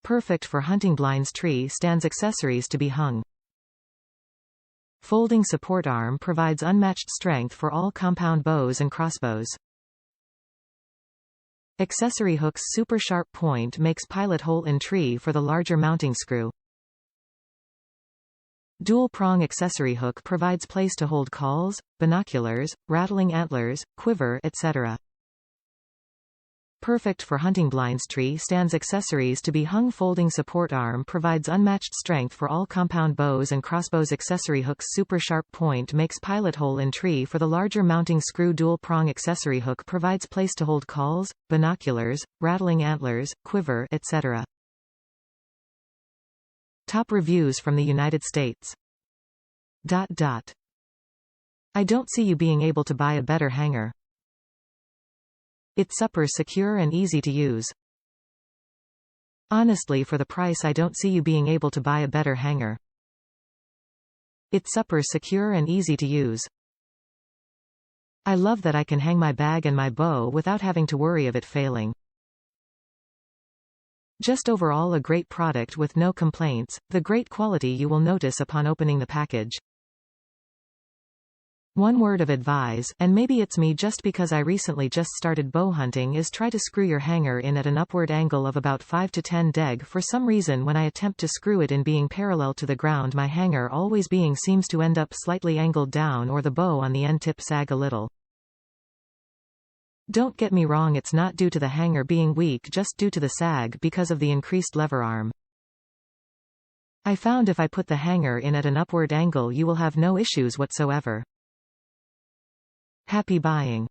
Perfect for hunting blinds. Tree stands. Accessories to be hung. Folding support arm provides unmatched strength for all compound bows and crossbows. Accessory hooks. Super sharp point makes pilot hole in tree for the larger mounting screw. Dual-prong accessory hook provides place to hold calls, binoculars, rattling antlers, quiver, etc. Perfect for hunting blinds. Tree stands. Accessories to be hung. Folding support arm provides unmatched strength for all compound bows and crossbows. Accessory hooks. Super sharp point makes pilot hole in tree for the larger mounting screw. Dual prong accessory hook provides place to hold calls, binoculars, rattling antlers, quiver, etc. Top reviews from the United States. I don't see you being able to buy a better hanger. It's super secure and easy to use. Honestly, for the price, I don't see you being able to buy a better hanger. It's super secure and easy to use. I love that I can hang my bag and my bow without having to worry of it failing. Just overall a great product with no complaints. The great quality you will notice upon opening the package. One word of advice, and maybe it's me just because I recently just started bow hunting, is try to screw your hanger in at an upward angle of about 5 to 10 deg. For some reason when I attempt to screw it in being parallel to the ground, my hanger always seems to end up slightly angled down, or the bow on the end tip sag a little. Don't get me wrong, it's not due to the hanger being weak, just due to the sag because of the increased lever arm. I found if I put the hanger in at an upward angle you will have no issues whatsoever. Happy buying.